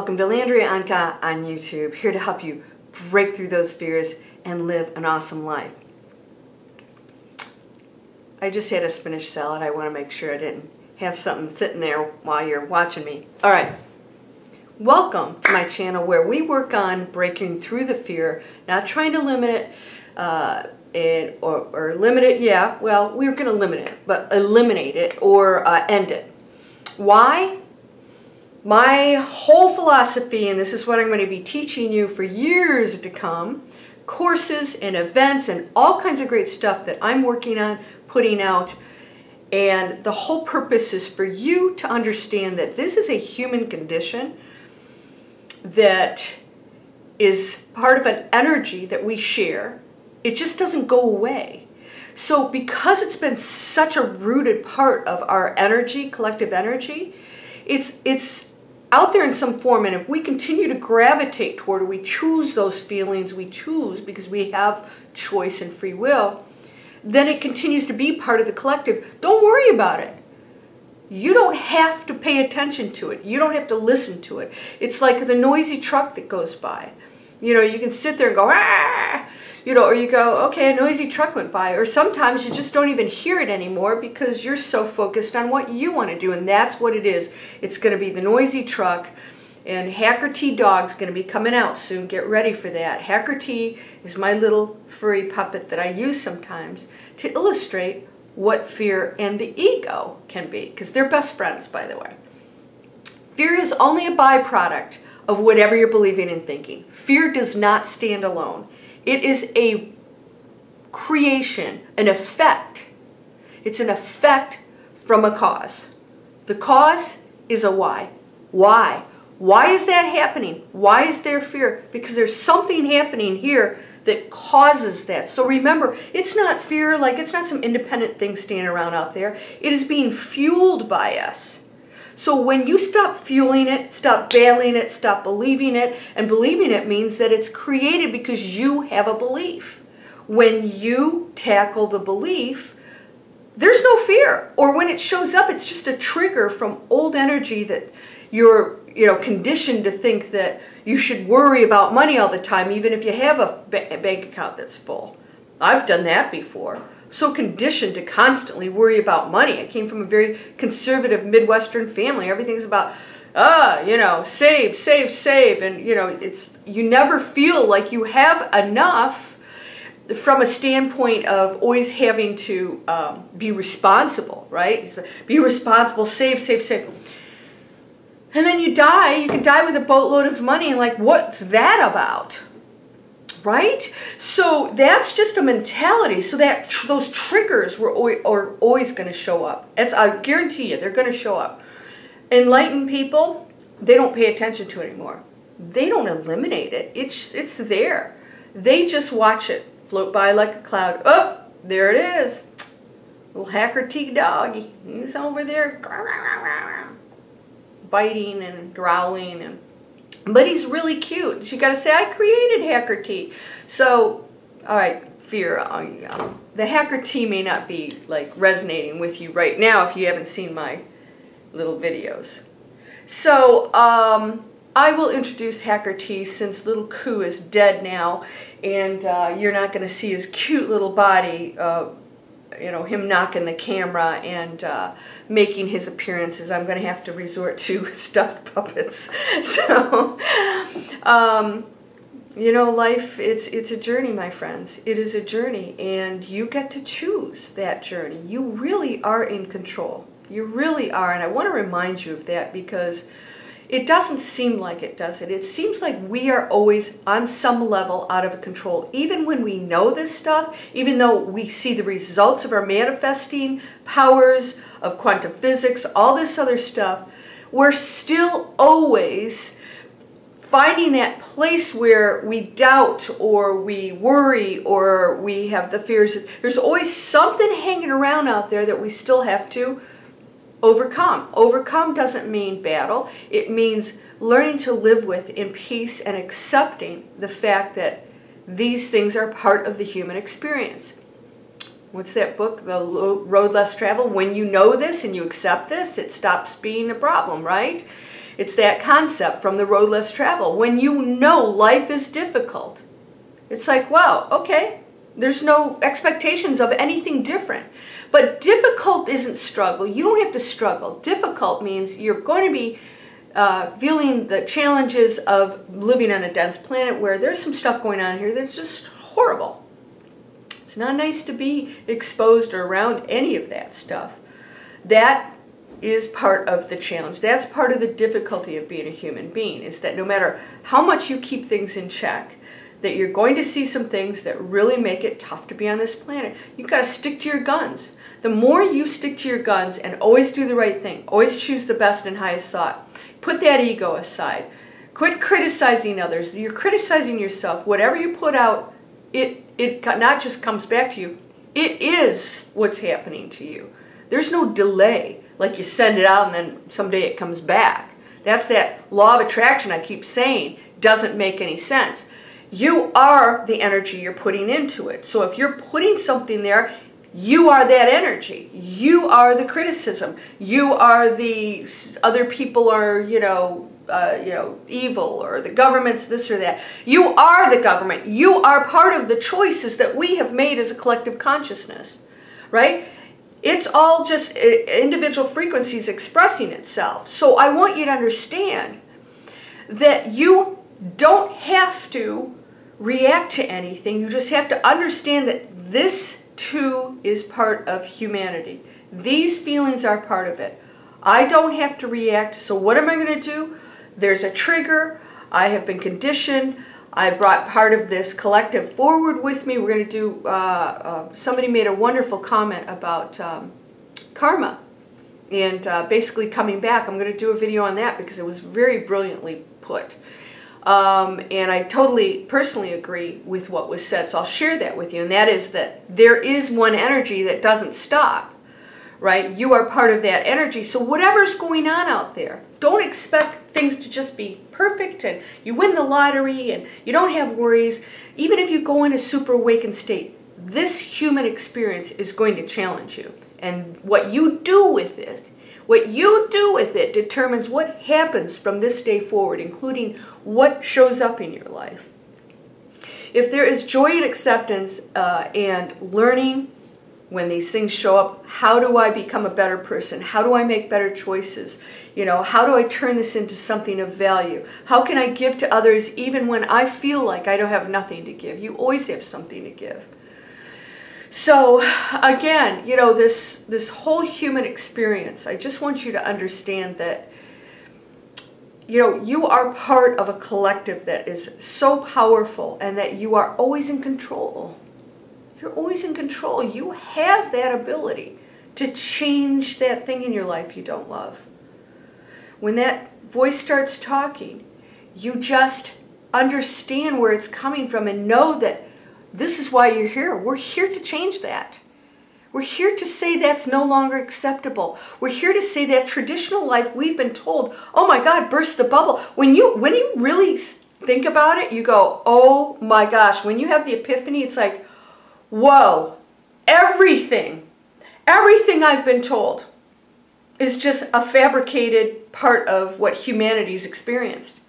Welcome to Landria Onkka on YouTube, here to help you break through those fears and live an awesome life. I just had a spinach salad. I want to make sure I didn't have something sitting there while you're watching me. All right. Welcome to my channel where we work on breaking through the fear, not trying to limit it, or limit it, yeah, well, we're going to limit it, but eliminate it or end it. Why? My whole philosophy, and this is what I'm going to be teaching you for years to come, courses and events and all kinds of great stuff that I'm working on putting out, and the whole purpose is for you to understand that this is a human condition that is part of an energy that we share. It just doesn't go away. So because it's been such a rooted part of our energy, collective energy, it's out there in some form, and if we continue to gravitate toward it, we choose those feelings, we choose because we have choice and free will, then it continues to be part of the collective. Don't worry about it. You don't have to pay attention to it. You don't have to listen to it. It's like the noisy truck that goes by. You know, you can sit there and go, ah! You know, or you go, okay, a noisy truck went by. Or sometimes you just don't even hear it anymore because you're so focused on what you want to do. And that's what it is. It's going to be the noisy truck. And Hacker T Dog's going to be coming out soon. Get ready for that. Hacker T is my little furry puppet that I use sometimes to illustrate what fear and the ego can be. Because they're best friends, by the way. Fear is only a byproduct of whatever you're believing and thinking. Fear does not stand alone. It is a creation, an effect. It's an effect from a cause. The cause is a why. Why? Why is that happening? Why is there fear? Because there's something happening here that causes that. So remember, it's not fear, like it's not some independent thing standing around out there. It is being fueled by us. So when you stop fueling it, stop battling it, stop believing it, and believing it means that it's created because you have a belief. When you tackle the belief, there's no fear. Or when it shows up, it's just a trigger from old energy that you're conditioned to think that you should worry about money all the time, even if you have a bank account that's full. I've done that before. So conditioned to constantly worry about money. I came from a very conservative Midwestern family. Everything's about, save, save, save. And, you never feel like you have enough from a standpoint of always having to be responsible, right? So be responsible, save, save, save. And then you die. You can die with a boatload of money. And like, what's that about? Right? So that's just a mentality. So that those triggers are always going to show up. I guarantee you, they're going to show up. Enlightened people, they don't pay attention to it anymore. They don't eliminate it. It's there. They just watch it float by like a cloud. Oh, there it is. Little Hacker T Doggy. He's over there biting and growling, but he's really cute. You got to say, I created Hacker T. So, all right, fear. The Hacker T may not be like resonating with you right now if you haven't seen my little videos. So, I will introduce Hacker T since little Koo is dead now, and you're not going to see his cute little body. Him knocking the camera and making his appearances. I'm going to have to resort to stuffed puppets. So, life, it's a journey, my friends. It is a journey, and you get to choose that journey. You really are in control. You really are, and I want to remind you of that because it doesn't seem like it, does it? It seems like we are always on some level out of control. Even when we know this stuff, even though we see the results of our manifesting powers, of quantum physics, all this other stuff, we're still always finding that place where we doubt or we worry or we have the fears. There's always something hanging around out there that we still have to overcome. Overcome doesn't mean battle. It means learning to live with in peace and accepting the fact that these things are part of the human experience. What's that book? The Road Less Traveled? When you know this and you accept this, it stops being a problem, right? It's that concept from the road less traveled. When you know life is difficult, it's like, wow, okay, there's no expectations of anything different. But difficult isn't struggle. You don't have to struggle. Difficult means you're going to be feeling the challenges of living on a dense planet where there's some stuff going on here that's just horrible. It's not nice to be exposed or around any of that stuff. That is part of the challenge. That's part of the difficulty of being a human being, is that no matter how much you keep things in check, that you're going to see some things that really make it tough to be on this planet. You've got to stick to your guns. The more you stick to your guns and always do the right thing, always choose the best and highest thought, put that ego aside, quit criticizing others. You're criticizing yourself. Whatever you put out, it not just comes back to you, it is what's happening to you. There's no delay, like you send it out and then someday it comes back. That's that law of attraction I keep saying, doesn't make any sense. You are the energy you're putting into it. So if you're putting something there, you are that energy. You are the criticism. You are the other people are, evil, or the government's this or that. You are the government. You are part of the choices that we have made as a collective consciousness, right? It's all just individual frequencies expressing itself. So I want you to understand that you don't have to react to anything. You just have to understand that this too is part of humanity. These feelings are part of it. I don't have to react. So what am I going to do? There's a trigger. I have been conditioned. I've brought part of this collective forward with me. We're going to do, somebody made a wonderful comment about karma and basically coming back. I'm going to do a video on that because it was very brilliantly put. And I totally personally agree with what was said, so I'll share that with you, and that is that there is one energy that doesn't stop, right? You are part of that energy, so whatever's going on out there, don't expect things to just be perfect and you win the lottery and you don't have worries. Even if you go in a super awakened state, this human experience is going to challenge you, and what you do with it, determines what happens from this day forward, including what shows up in your life. If there is joy and acceptance and learning when these things show up, how do I become a better person? How do I make better choices? How do I turn this into something of value? How can I give to others even when I feel like I don't have nothing to give? You always have something to give. So again, this whole human experience, I just want you to understand that, you are part of a collective that is so powerful and that you are always in control. You're always in control. You have that ability to change that thing in your life you don't love. When that voice starts talking, you just understand where it's coming from and know that this is why you're here. We're here to change that. We're here to say that's no longer acceptable. We're here to say that traditional life we've been told, oh my God, burst the bubble. When you really think about it, you go, oh my gosh. When you have the epiphany, it's like, whoa, everything I've been told is just a fabricated part of what humanity's experienced.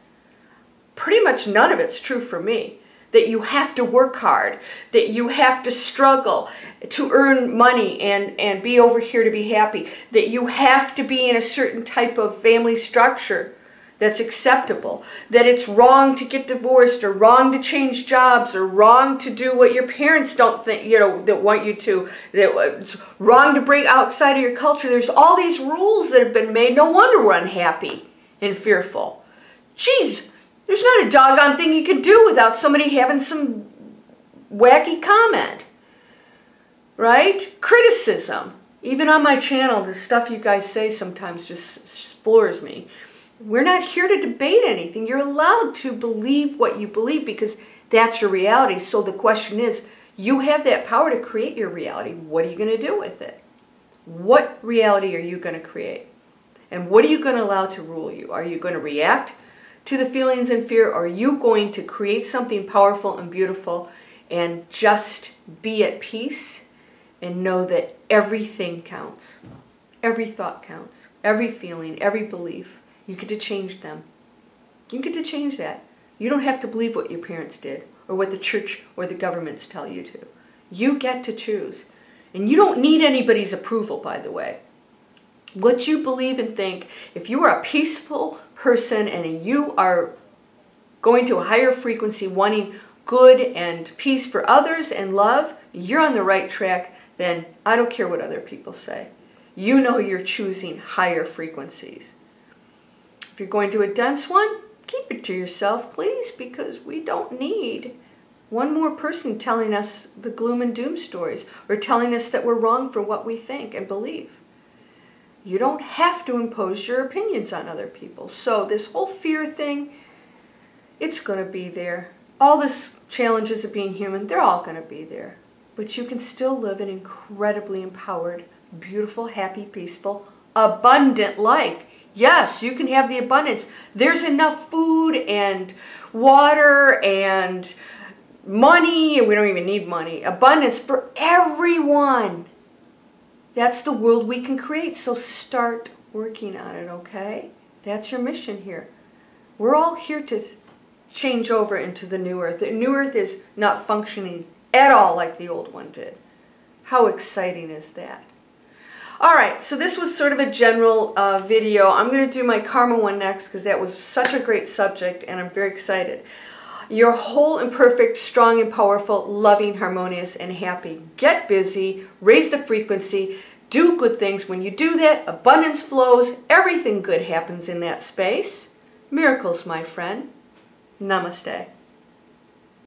Pretty much none of it's true for me. That you have to work hard, that you have to struggle to earn money and be over here to be happy, that you have to be in a certain type of family structure that's acceptable, that it's wrong to get divorced or wrong to change jobs or wrong to do what your parents don't think, that want you to, that it's wrong to break outside of your culture. There's all these rules that have been made. No wonder we're unhappy and fearful. Jeez. There's not a doggone thing you can do without somebody having some wacky comment, right? Criticism. Even on my channel, the stuff you guys say sometimes just floors me. We're not here to debate anything. You're allowed to believe what you believe because that's your reality. So the question is, you have that power to create your reality. What are you going to do with it? What reality are you going to create? And what are you going to allow to rule you? Are you going to react to the feelings and fear, or are you going to create something powerful and beautiful and just be at peace and know that everything counts? Every thought counts. Every feeling, every belief. You get to change them. You get to change that. You don't have to believe what your parents did or what the church or the governments tell you to. You get to choose. And you don't need anybody's approval, by the way. What you believe and think, if you are a peaceful person and you are going to a higher frequency, wanting good and peace for others and love, you're on the right track, then I don't care what other people say. You know you're choosing higher frequencies. If you're going to a dense one, keep it to yourself, please, because we don't need one more person telling us the gloom and doom stories or telling us that we're wrong for what we think and believe. You don't have to impose your opinions on other people. So this whole fear thing, it's going to be there. All the challenges of being human, they're all going to be there. But you can still live an incredibly empowered, beautiful, happy, peaceful, abundant life. Yes, you can have the abundance. There's enough food and water and money, and we don't even need money. Abundance for everyone. That's the world we can create. So start working on it, okay? That's your mission here. We're all here to change over into the new earth. The new earth is not functioning at all like the old one did. How exciting is that? All right, so this was sort of a general video. I'm going to do my karma one next because that was such a great subject and I'm very excited. You're whole and perfect, strong and powerful, loving, harmonious, and happy. Get busy, raise the frequency, do good things. When you do that, abundance flows, everything good happens in that space. Miracles, my friend. Namaste.